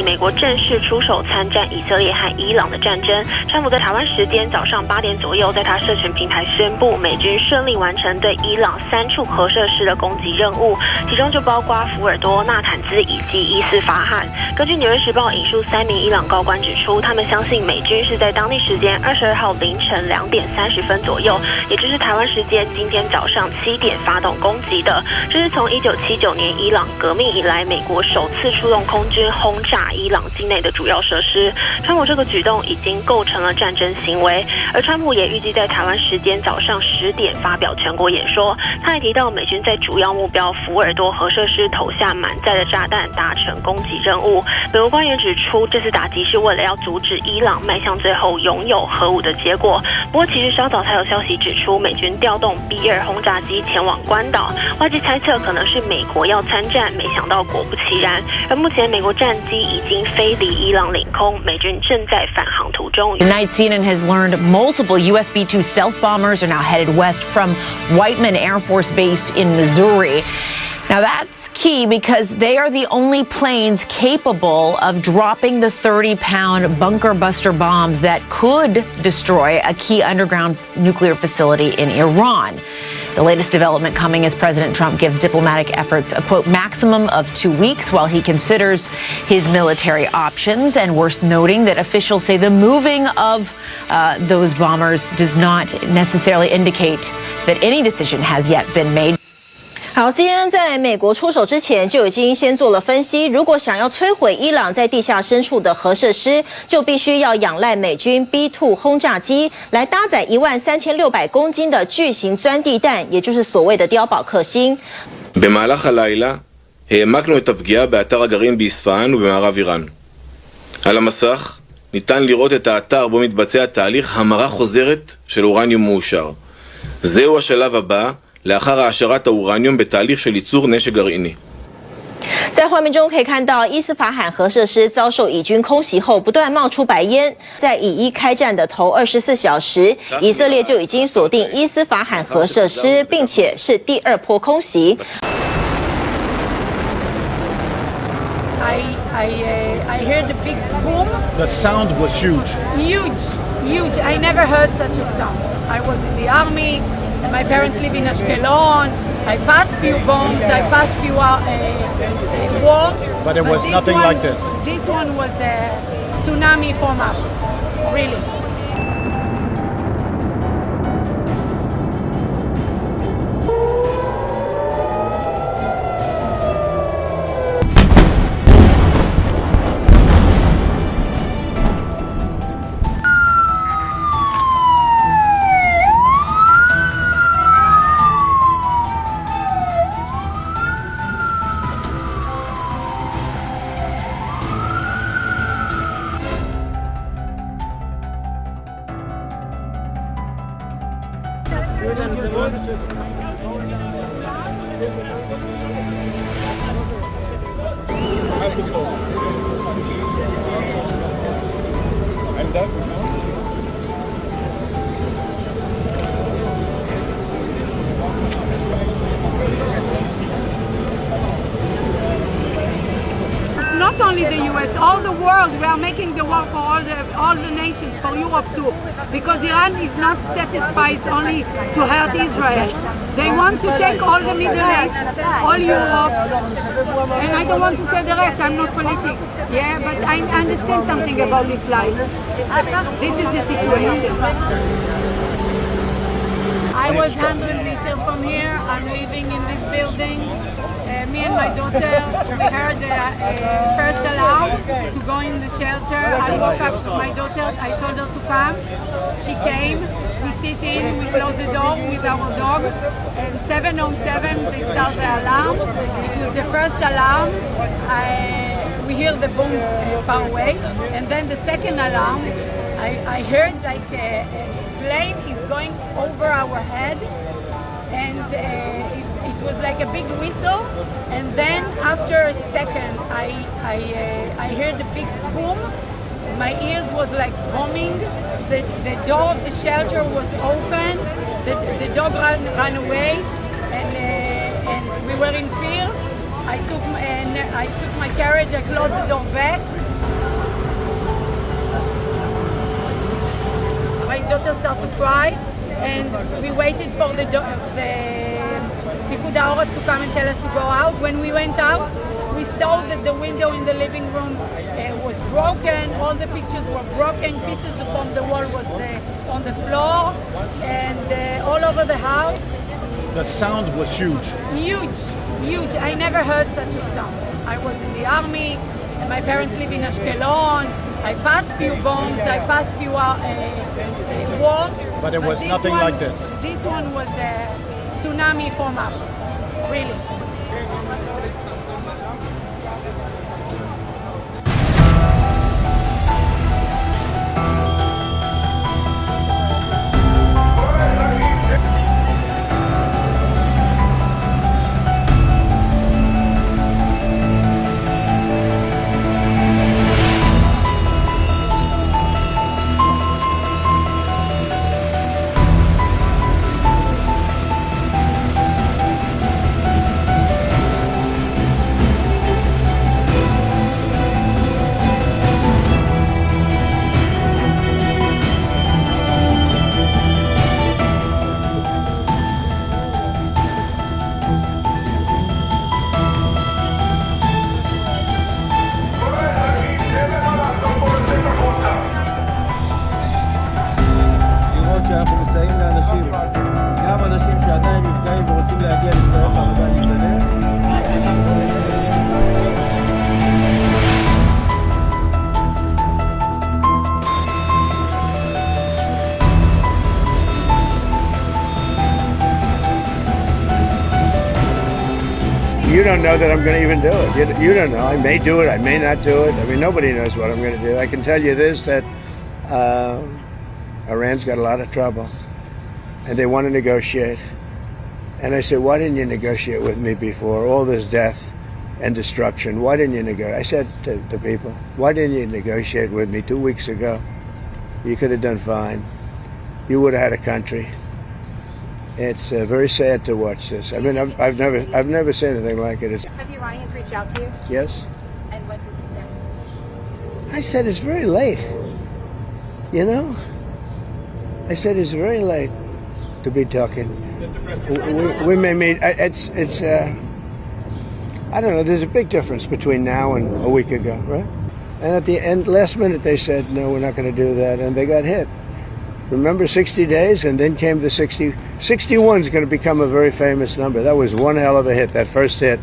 美国正式出手参战以色列和伊朗的战争。川普在台湾时间早上8点左右，在他社群平台宣布，美军顺利完成对伊朗3处核设施的攻击任务，其中就包括福尔多、纳坦兹以及伊斯法罕。根据《纽约时报》引述3名伊朗高官指出，他们相信美军是在当地时间22号凌晨2点30分左右，也就是台湾时间今天早上7点发动攻击的。这是从1979年伊朗革命以来，美国首次出动空军轰炸伊朗境内的主要设施。川普这个举动已经构成了战争行为，而川普也预计在台湾时间早上10点发表全国演说。他还提到，美军在主要目标福尔多核设施投下满载的炸弹，达成攻击任务。美国官员指出，这次打击是为了要阻止伊朗迈向最后拥有核武的结果。不过，其实稍早才有消息指出，美军调动 B-2轰炸机前往关岛，外界猜测可能是美国要参战，没想到果不其然。而目前美国战机已经飞离伊朗领空，美军正在返航途中。Tonight, CNN has learned multiple US B-2 stealth bombers are now headed west from Whiteman Air Force Base in Missouri. Now that's key because they are the only planes capable of dropping the 30-pound bunker buster bombs that could destroy a key underground nuclear facility in Iran. The latest development coming as President Trump gives diplomatic efforts a, quote, maximum of 2 weeks while he considers his military options. And worth noting that officials say the moving of those bombers does not necessarily indicate that any decision has yet been made. 好 ，CNN 在美国出手之前就已经先做了分析，如果想要摧毁伊朗在地下深处的核设施，就必须要仰赖美军 B-2 轰炸机来搭载13600公斤的巨型钻地弹，也就是所谓的碉堡克星。במהלך הלילה העמקנו את הפגיעה באתר הגרעין באספהאן ובמערב איראן. על המסך ניתן לראות את האתר בו מתבצע תהליך המרה חוזרת של אורניום מאושר. זהו השלב הבא לאחר העשרת האורניום בתהליך של ייצור נשק גרעיני. 在画面中可以看到，伊斯法罕核设施遭受以军空袭后，不断冒出白烟。在以伊开战的头24小时，以色列就已经锁定伊斯法罕核设施，并且是第2波空袭。I heard the big boom. The sound was huge. Huge. I never heard such a sound. I was in the army. My parents live in Ashkelon. I passed few bombs. I passed few walls. But it was nothing like this. This one was a tsunami from up. Really. Not only the US, all the world, we are making the war for all the nations, for Europe too, because Iran is not satisfied only to hurt Israel. They want to take all the Middle East, all Europe, and I don't want to say the rest, I'm not politics. Yeah, but I understand something about this life. This is the situation. I was 100 meters from here, I'm living in this building. Me and my daughter, we heard the first alarm to go in the shelter. I woke up to my daughter, I told her to come. She came, we sit in, we close the door with our dogs. And 7:07, they start the alarm. It was the first alarm. We hear the booms far away. And then the second alarm, I heard like a plane is going over our head. And it was like a big whistle, and then after a second, I heard a big boom. My ears was like bombing. The door of the shelter was open. The dog ran away, and we were in fear. I took my carriage. I closed the door back. daughter started to cry, and we waited for the Picud Haoref to come and tell us to go out. When we went out, we saw that the window in the living room was broken. All the pictures were broken. Pieces from the wall was on the floor, and all over the house. The sound was huge. Huge, huge. I never heard such a sound. I was in the army, and my parents live in Ashkelon. I passed few bombs, I passed few wars. But it was nothing like this. This one was a tsunami from up, really. שאנחנו מסייעים לאנשים, גם אנשים שעדיין נפגעים ורוצים להגיע לבדוק עבודה להיכנס. You don't know that I'm going to even do it. You don't know. I may do it. I may not do it. I mean, nobody knows what I'm going to do. I can tell you this, that Iran's got a lot of trouble, and they want to negotiate. And I said, why didn't you negotiate with me before? All this death and destruction. Why didn't you negotiate? I said to the people, why didn't you negotiate with me 2 weeks ago? You could have done fine. You would have had a country. It's very sad to watch this. I mean, I've never seen anything like it. Have the Iranians reached out to you? Yes. And what did you say? I said it's very late. You know, I said it's very late to be talking. We may meet. It's. I don't know. There's a big difference between now and a week ago, right? And at the end, last minute, they said no, we're not going to do that, and they got hit. Remember 60 days, and then came the 60. 61 is going to become a very famous number. That was one hell of a hit. That first hit,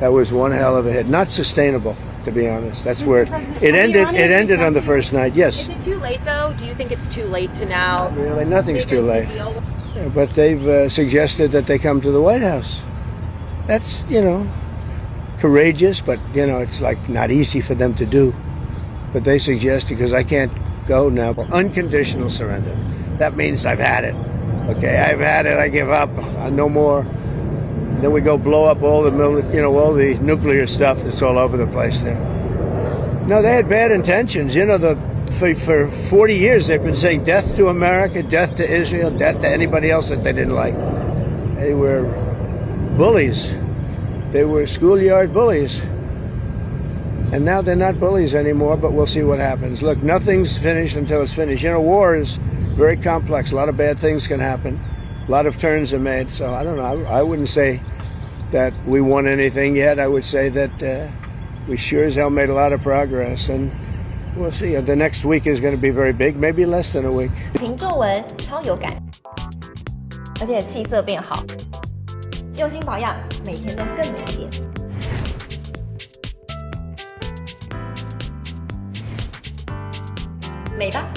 that was one hell of a hit. Not sustainable, to be honest. That's where it ended. It ended on the first night. Yes. Is it too late, though? Do you think it's too late to now? Really, nothing's too late. Yeah, but they've suggested that they come to the White House. That's, you know, courageous, but, you know, it's like not easy for them to do. But they suggested, because I can't go now. Unconditional surrender. That means I've had it. Okay, I've had it. I give up. No more. Then we go blow up all the, all the nuclear stuff that's all over the place there. No, they had bad intentions. You know, for 40 years they've been saying death to America, death to Israel, death to anybody else that they didn't like. They were bullies. They were schoolyard bullies. And now they're not bullies anymore, but we'll see what happens. Look, nothing's finished until it's finished. You know, war is very complex. A lot of bad things can happen. A lot of turns are made. So I don't know. I wouldn't say that we won anything yet. I would say that we sure as hell made a lot of progress. And we'll see. The next week is going to be very big, maybe less than a week. 评皱纹超有感，而且气色变好，用心保养，每天都更美丽。美吧。